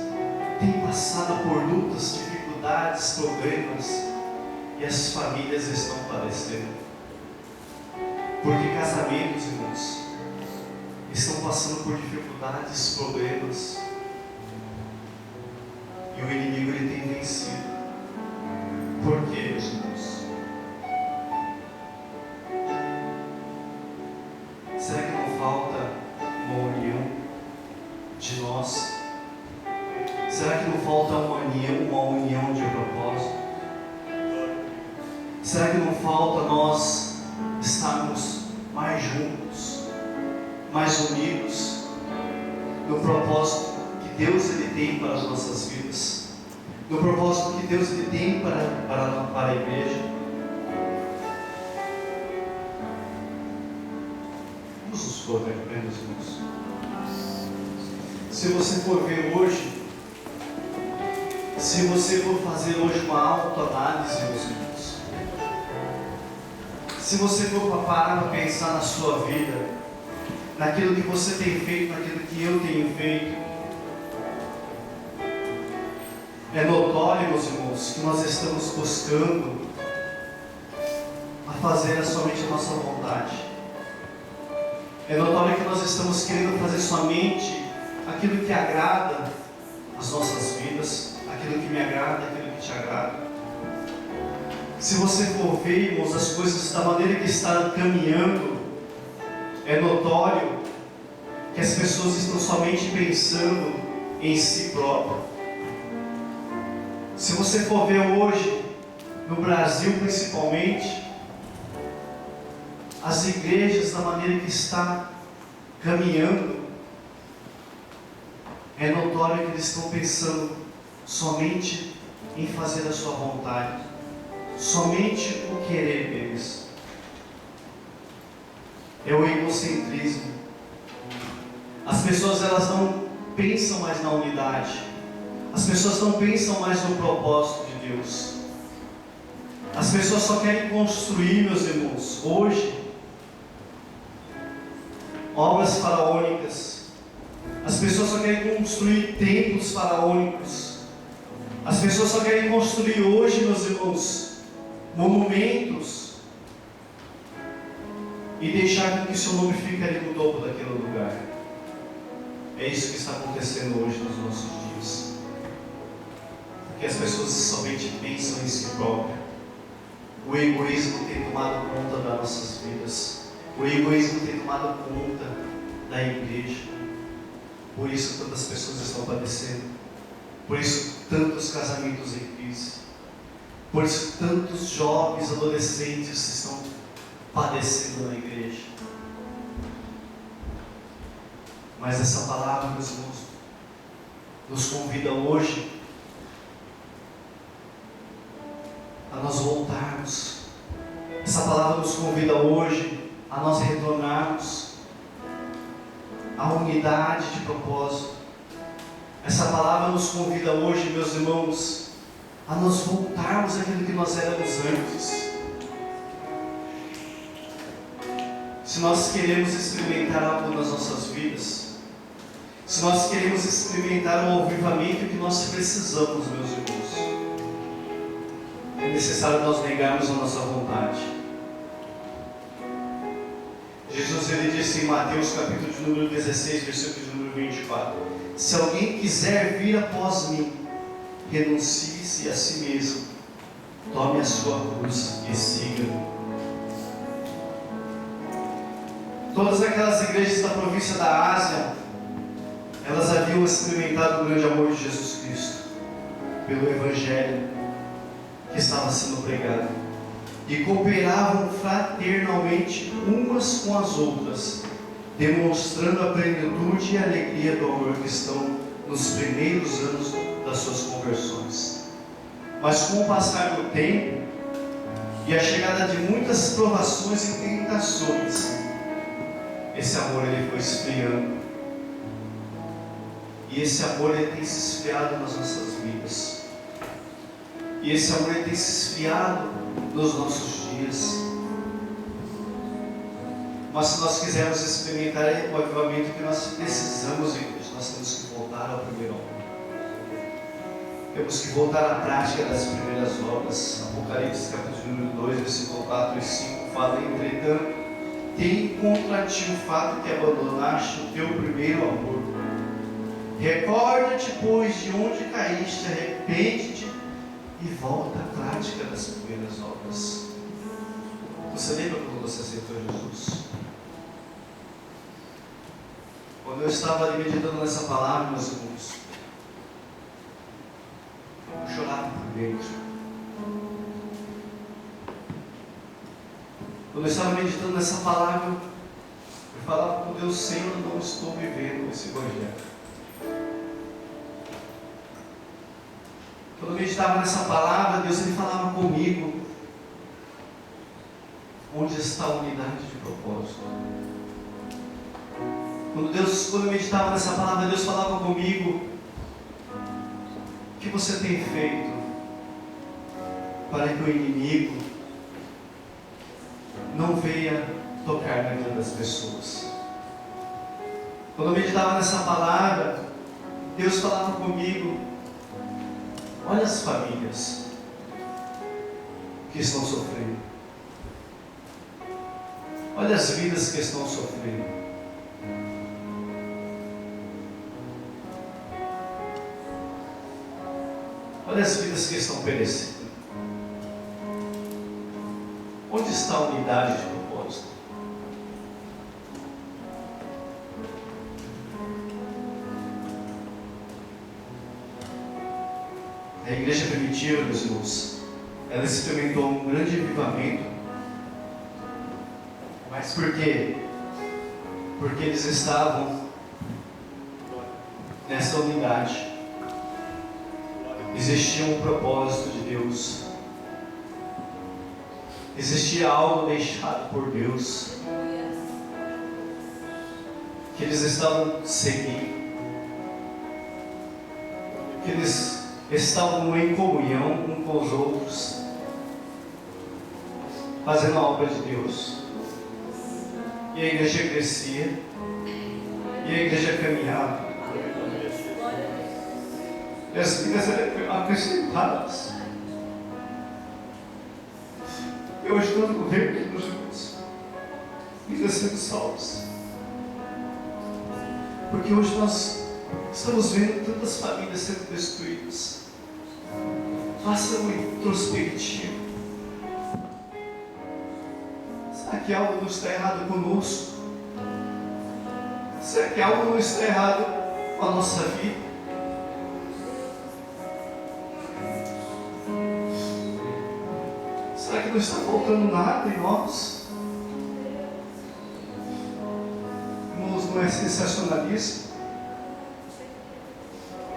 têm passado por lutas, dificuldades, problemas e as famílias estão padecendo. Porque casamentos, irmãos, estão passando por dificuldades, problemas e o inimigo ele tem vencido. Por quê, meus irmãos? Será que não falta uma união de nós? Será que não falta uma união de propósito? Será que não falta nós estarmos mais juntos, mais unidos no propósito que Deus ele tem para as nossas vidas, no propósito que Deus ele tem para a igreja? Vamos nos colocar de pé, meus irmãos. Se você for ver hoje, se você for fazer hoje uma autoanálise, meus irmãos, se você for parar para pensar na sua vida, naquilo que você tem feito, naquilo que eu tenho feito, é notório, meus irmãos, que nós estamos buscando a fazer somente a nossa vontade. É notório que nós estamos querendo fazer somente aquilo que agrada as nossas vidas, aquilo que me agrada, aquilo que te agrada. Se você for ver, irmãos, as coisas da maneira que está caminhando, é notório que as pessoas estão somente pensando em si próprias. Se você for ver hoje, no Brasil principalmente, as igrejas da maneira que está caminhando, é notório que eles estão pensando somente em fazer a sua vontade, somente o querer deles. É o egocentrismo. As pessoas elas não pensam mais na unidade. As pessoas não pensam mais no propósito de Deus. As pessoas só querem construir, meus irmãos, hoje, obras faraônicas. As pessoas só querem construir templos faraônicos. As pessoas só querem construir hoje, meus irmãos, monumentos e deixar com que seu nome fique ali no topo daquele lugar. É isso que está acontecendo hoje nos nossos dias. Porque as pessoas somente pensam em si próprias. O egoísmo tem tomado conta das nossas vidas. O egoísmo tem tomado conta da igreja. Por isso tantas pessoas estão padecendo. Por isso tantos casamentos em crise. Por isso tantos jovens, adolescentes estão padecendo na igreja. Mas essa palavra, meus irmãos, nos convida hoje a nós voltarmos. Essa palavra nos convida hoje a nós retornarmos à unidade de propósito. Essa palavra nos convida hoje, meus irmãos, a nós voltarmos àquilo que nós éramos antes. Se nós queremos experimentar algo nas nossas vidas, se nós queremos experimentar um avivamento que nós precisamos, meus irmãos, é necessário nós negarmos a nossa vontade. Jesus ele disse em Mateus capítulo de número 16, versículo de número 24: se alguém quiser vir após mim, renuncie-se a si mesmo, tome a sua cruz e siga-me. Todas aquelas igrejas da província da Ásia, elas haviam experimentado o grande amor de Jesus Cristo pelo Evangelho que estava sendo pregado e cooperavam fraternalmente umas com as outras, demonstrando a plenitude e a alegria do amor cristão nos primeiros anos das suas conversões. Mas com o passar do tempo e a chegada de muitas provações e tentações, esse amor ele foi esfriando. E esse amor ele tem se esfriado nas nossas vidas. E esse amor ele tem se esfriado nos nossos dias. dias. Mas se nós quisermos experimentar o avivamento que nós precisamos, igreja, nós temos que voltar ao primeiro amor. Temos que voltar à prática das primeiras obras. Apocalipse capítulo 2, versículo 4 e 5 fala: entretanto, tem contra ti o fato que abandonaste o teu primeiro amor. Recorda-te, pois, de onde caíste, arrepende-te e volta à prática das primeiras obras. Você lembra quando você aceitou Jesus? Quando eu estava ali meditando nessa palavra, meus irmãos, eu chorava por dentro. Quando eu estava meditando nessa palavra, eu falava com Deus: Senhor, eu não estou vivendo esse evangelho. Quando eu meditava nessa palavra, Deus ele falava comigo: onde está a unidade de propósito? Quando eu meditava nessa palavra, Deus falava comigo: o que você tem feito para que o inimigo não venha tocar na vida das pessoas? Quando eu meditava nessa palavra, Deus falava comigo: olha as famílias que estão sofrendo, olha as vidas que estão sofrendo. Olha as vidas que estão perecendo. Onde está a unidade de propósito? A igreja primitiva, meus irmãos, ela experimentou um grande avivamento. Mas por quê? Porque eles estavam nessa unidade. Existia um propósito de Deus. Existia algo deixado por Deus que eles estavam seguindo, que eles estavam em comunhão um com os outros, fazendo a obra de Deus. E a igreja crescia, e a igreja caminhava, e as vidas eram acrescentadas. E hoje nós não vemos aqui nos irmãos vidas sendo salvas, porque hoje nós estamos vendo tantas famílias sendo destruídas. Faça um introspectivo. Será que algo não está errado conosco? Será que algo não está errado com a nossa vida? Será que não está faltando nada em nós? Irmãos, não é sensacionalismo?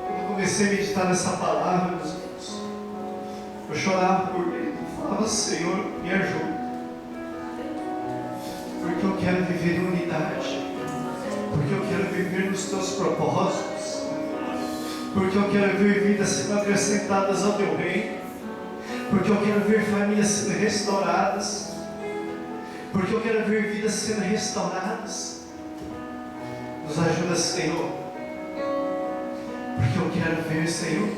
Quando eu comecei a meditar nessa palavra, meus irmãos, eu chorava por dentro e falava: Senhor, me ajuda, porque eu quero viver em unidade, porque eu quero viver nos teus propósitos, porque eu quero ver vidas sendo acrescentadas ao teu reino, porque eu quero ver famílias sendo restauradas, porque eu quero ver vidas sendo restauradas. Nos ajuda, Senhor, porque eu quero ver, Senhor,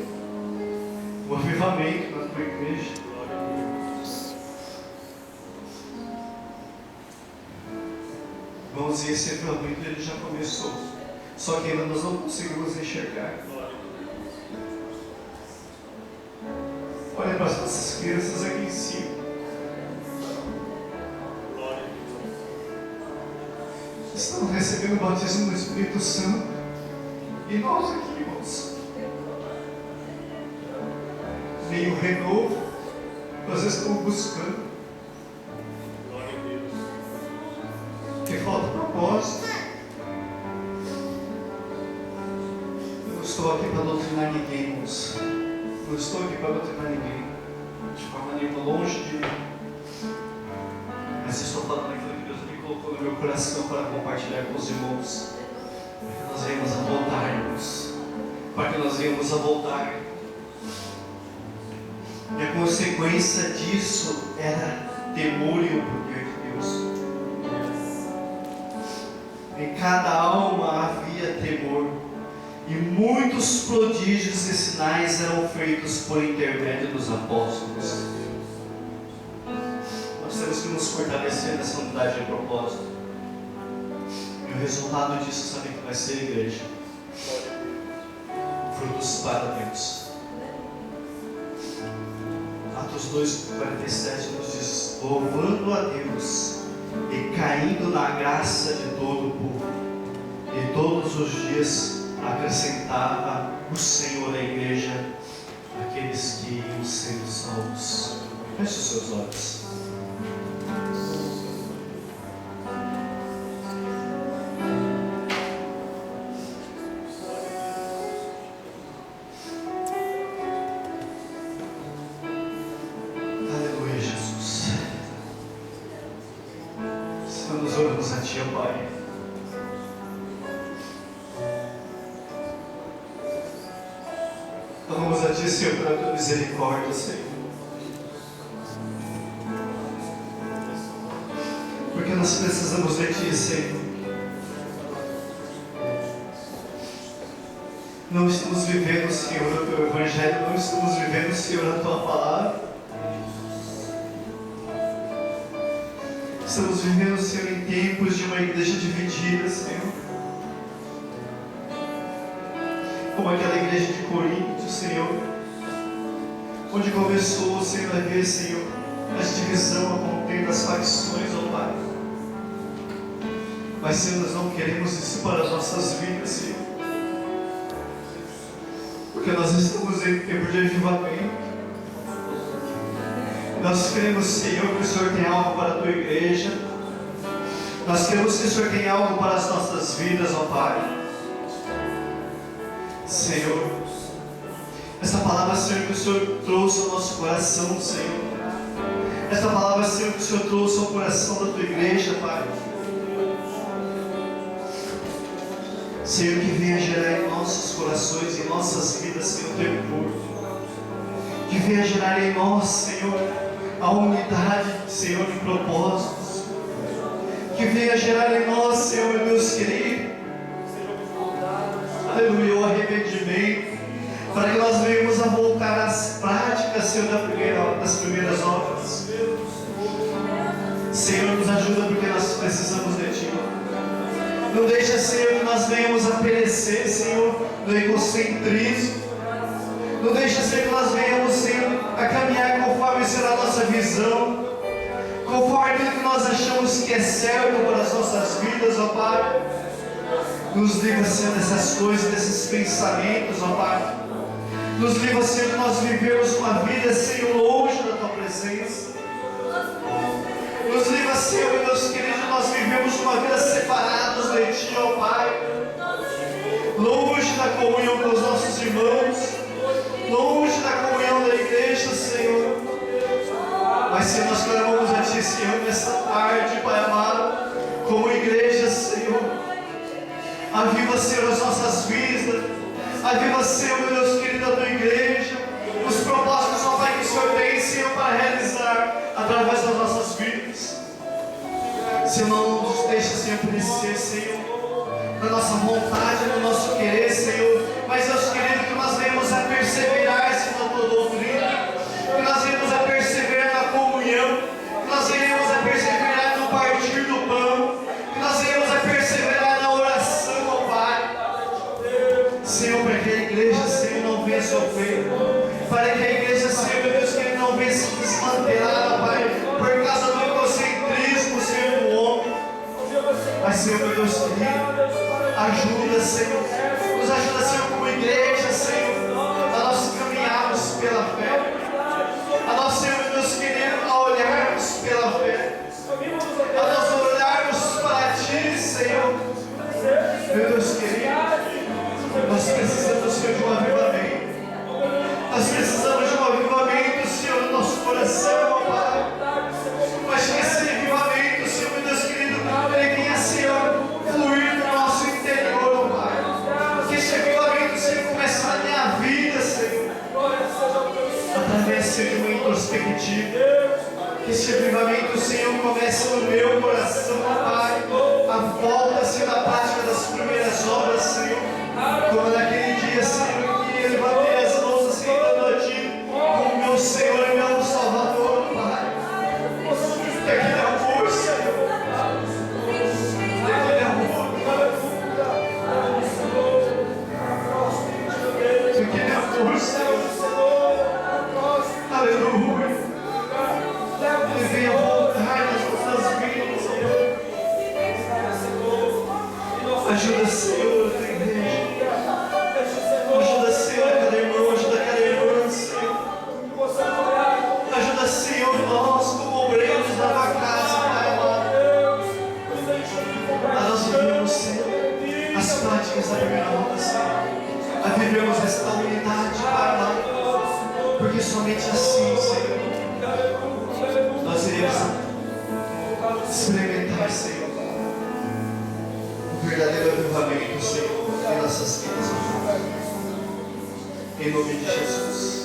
o avivamento na tua igreja. Irmãos, e esse avivamento ele já começou, só que ainda nós não conseguimos enxergar. Olha para as nossas crianças aqui em cima. Estão recebendo o batismo do Espírito Santo. E nós aqui, irmãos, nem o renovo nós estamos buscando. Que falta propósito. Eu não estou aqui para doutrinar ninguém, irmãos. Não estou aqui para doutrinar ninguém, de forma nenhuma, longe de mim. Mas eu estou falando aquilo que Deus me colocou no meu coração para compartilhar com os irmãos, para que nós venhamos a voltar, irmãos, para que nós venhamos a voltar. E a consequência disso era temor e o poder de Deus. Em cada alma havia temor, e muitos prodígios e sinais eram feitos por intermédio dos apóstolos. Nós temos que nos fortalecer nessa unidade de propósito. E o resultado disso, sabe que vai ser igreja. Frutos para Deus. Atos 2:47 nos diz: louvando a Deus e caindo na graça de todo o povo, e todos os dias acrescentava o Senhor à igreja aqueles que iam sendo salvos. Feche os seus olhos. Aleluia, Jesus. Senhor, nos oramos a Ti, ó Pai. Vamos a Ti, Senhor, pela Tua misericórdia, Senhor. Porque nós precisamos de Ti, Senhor. Não estamos vivendo, Senhor, o Teu Evangelho, não estamos vivendo, Senhor, a Tua Palavra. Estamos vivendo, Senhor, em tempos de uma igreja dividida, Senhor. Como aquela igreja de Corinto, Senhor, onde começou, Senhor, a ver, Senhor, a divisão, a contenda, as facções, ó Pai. Mas, Senhor, nós não queremos isso para as nossas vidas, Senhor, porque nós estamos em tempo de avivamento. Nós queremos, Senhor, que o Senhor tenha algo para a Tua igreja. Nós queremos que o Senhor tenha algo para as nossas vidas, ó Pai. Senhor, essa palavra, Senhor, que o Senhor trouxe ao nosso coração, Senhor. Essa palavra, Senhor, que o Senhor trouxe ao coração da Tua igreja, Pai. Senhor, que venha gerar em nossos corações, em nossas vidas, Senhor, temor. Que venha gerar em nós, Senhor, a unidade, Senhor, de propósitos. Que venha gerar em nós, Senhor, meu Deus querido, aleluia, o arrependimento, para que nós venhamos a voltar às práticas, Senhor, das primeiras obras. Senhor, nos ajuda, porque nós precisamos de Ti. Não deixa, Senhor, que nós venhamos a perecer, Senhor, no egocentrismo. Não deixa, Senhor, que nós venhamos, Senhor, a caminhar conforme será a nossa visão, conforme aquilo que nós achamos que é certo para as nossas vidas, ó Pai. Nos livra, Senhor, dessas coisas, desses pensamentos, ó Pai. Nos livra, Senhor, de nós vivermos uma vida, Senhor, longe da Tua presença. Nos livra, Senhor, meu Deus querido, de nós vivemos uma vida separados de Ti, ó Pai. Longe da comunhão com os nossos irmãos, longe da comunhão da igreja, Senhor. Mas, Senhor, nós clamamos a Ti, Senhor, nessa tarde, Pai amado, como igreja, Senhor. Aviva, Senhor, as nossas vidas. Aviva, Senhor, meu Deus querido, a Tua igreja. Os propósitos, ó Pai, que o Senhor tem, Senhor, para realizar através das nossas vidas. Senhor, não nos deixa, Senhor, perecer, Senhor, na nossa vontade, no nosso querer, Senhor. Mas, Deus querido, que nós venhamos a perseverar, Senhor, na Tua doutrina. Que nós venhamos a perseverar na comunhão. Que nós venhamos a perseverar no partir do pão. Que nós venhamos a perseverar na oração, ó Pai. Senhor, para que a igreja, Senhor, não venha sofrer. Para que a igreja, Senhor, meu Deus, que Ele não venha se desmantelar, Pai, por causa do egocentrismo, Senhor, do homem. Mas, Senhor, meu Deus querido, ajuda, Senhor. Nos ajuda, Senhor, como igreja, Senhor, a nós caminharmos pela fé. A nós, Senhor, meu Deus querido, a olharmos pela fé. A nós olharmos para Ti, Senhor. Meu Deus querido, nós precisamos, Senhor, de um avivamento. Nós precisamos de um avivamento, Senhor, no nosso coração, ó Pai. Mas que esse avivamento, Senhor, meu Deus querido, ele venha, Senhor, fluir no nosso interior, ó Pai. Que esse avivamento, Senhor, comece na minha Ajuda, Senhor, a igreja. Ajuda, Senhor, a cada irmão, ajuda a cada irmã, Senhor. Ajuda, Senhor, nós como obreiros da tua casa, Pai amado. A nós vivemos, Senhor, as práticas da primeira obra, Senhor. A vivemos esta unidade, Pai amado. Porque somente assim, Senhor, nós iremos experimentar, Senhor, o verdadeiro avivamento, Senhor, em nossas vidas. Em nome de Jesus.